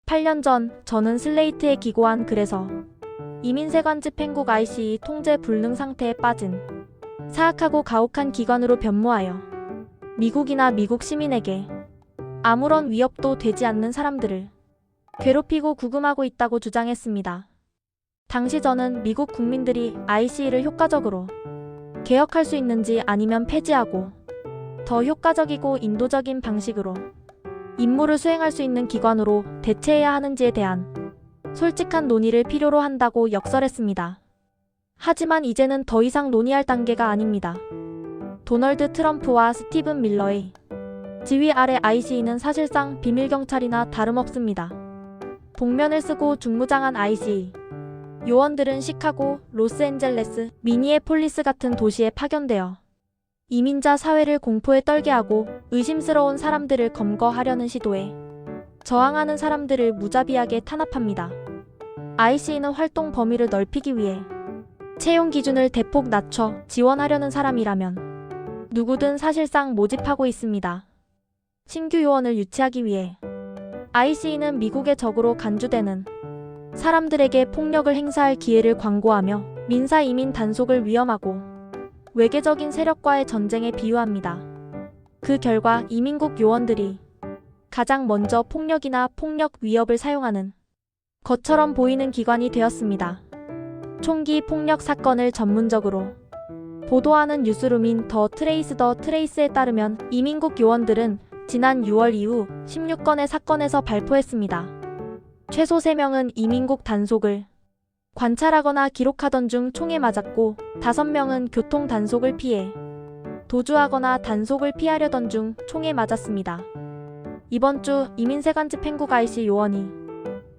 8년 전 저는 슬레이트에 기고한 글에서 이민세관 집행국 ICE 통제 불능 상태에 빠진 사악하고 가혹한 기관으로 변모하여 미국이나 미국 시민에게 아무런 위협도 되지 않는 사람들을 괴롭히고 구금하고 있다고 주장했습니다. 당시 저는 미국 국민들이 ICE를 효과적으로 개혁할 수 있는지 아니면 폐지하고 더 효과적이고 인도적인 방식으로 임무를 수행할 수 있는 기관으로 대체해야 하는지에 대한 솔직한 논의를 필요로 한다고 역설했습니다. 하지만 이제는 더 이상 논의할 단계가 아닙니다. 도널드 트럼프와 스티븐 밀러의 지휘 아래 ICE는 사실상 비밀경찰이나 다름없습니다. 복면을 쓰고 중무장한 ICE 요원들은 시카고, 로스앤젤레스, 미니애폴리스 같은 도시에 파견되어 이민자 사회를 공포에 떨게 하고 의심스러운 사람들을 검거하려는 시도에 저항하는 사람들을 무자비하게 탄압합니다. ICE는 활동 범위를 넓히기 위해 채용 기준을 대폭 낮춰 지원하려는 사람이라면 누구든 사실상 모집하고 있습니다. 신규 요원을 유치하기 위해 ICE는 미국의 적으로 간주되는 사람들에게 폭력을 행사할 기회를 광고하며 민사 이민 단속을 위험하고 외계적인 세력과의 전쟁에 비유합니다. 그 결과 이민국 요원들이 가장 먼저 폭력이나 폭력 위협을 사용하는 것처럼 보이는 기관이 되었습니다. 총기 폭력 사건을 전문적으로 보도하는 뉴스룸인 더 트레이스에 따르면 이민국 요원들은 지난 6월 이후 16건의 사건에서 발포했습니다. 최소 3명은 이민국 단속을 관찰하거나 기록하던 중 총에 맞았고 5명은 교통 단속을 피해 도주하거나 단속을 피하려던 중 총에 맞았습니다. 이번 주 이민세관 집행국 IC 요원이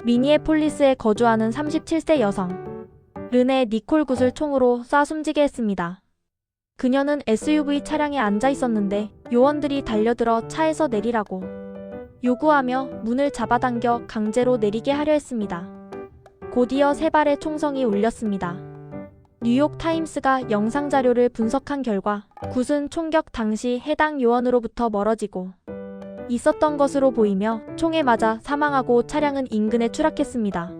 미니애폴리스에 거주하는 37세 여성 르네 니콜 굿을 총으로 쏴 숨지게 했습니다. 그녀는 SUV 차량에 앉아 있었는데 요원들이 달려들어 차에서 내리라고 요구하며 문을 잡아당겨 강제로 내리게 하려 했습니다. 곧이어 3발의 총성이 울렸습니다. 뉴욕 타임스가 영상 자료를 분석한 결과 굿은 총격 당시 해당 요원으로부터 멀어지고 있었던 것으로 보이며 총에 맞아 사망하고 차량은 인근에 추락했습니다.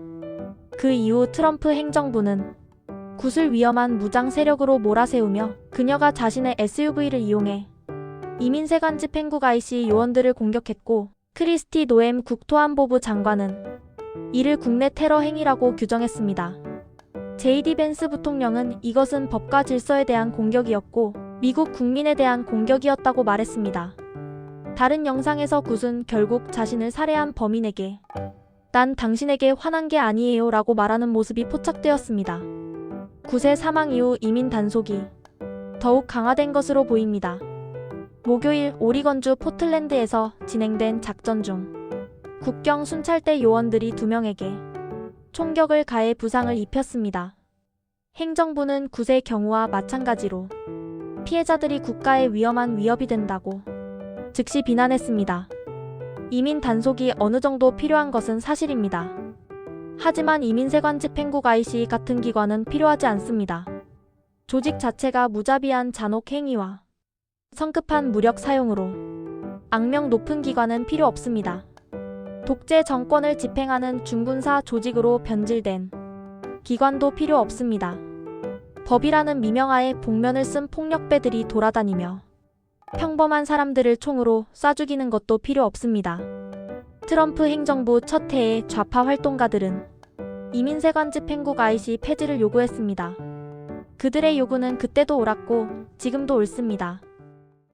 그 이후 트럼프 행정부는 굿을 위험한 무장 세력으로 몰아세우며 그녀가 자신의 SUV를 이용해 이민세관 집행국 IC 요원들을 공격했고 크리스티 노엠 국토안보부 장관은 이를 국내 테러 행위라고 규정했습니다. JD 벤스 부통령은 이것은 법과 질서에 대한 공격이었고 미국 국민에 대한 공격이었다고 말했습니다. 다른 영상에서 굿은 결국 자신을 살해한 범인에게 난 당신에게 화난 게 아니에요 라고 말하는 모습이 포착되었습니다. 굿의 사망 이후 이민 단속이 더욱 강화된 것으로 보입니다. 목요일 오리건주 포틀랜드에서 진행된 작전 중 국경 순찰대 요원들이 2명에게 총격을 가해 부상을 입혔습니다. 행정부는 굿의 경우와 마찬가지로 피해자들이 국가에 위험한 위협이 된다고 즉시 비난했습니다. 이민 단속이 어느 정도 필요한 것은 사실입니다. 하지만 이민세관 집행국 IC 같은 기관은 필요하지 않습니다. 조직 자체가 무자비한 잔혹 행위와 성급한 무력 사용으로 악명 높은 기관은 필요 없습니다. 독재 정권을 집행하는 중군사 조직으로 변질된 기관도 필요 없습니다. 법이라는 미명하에 복면을 쓴 폭력배들이 돌아다니며 평범한 사람들을 총으로 쏴 죽이는 것도 필요 없습니다. 트럼프 행정부 첫 해의 좌파 활동가들은 이민세관 집행국 IC 폐지를 요구했습니다. 그들의 요구는 그때도 옳았고 지금도 옳습니다.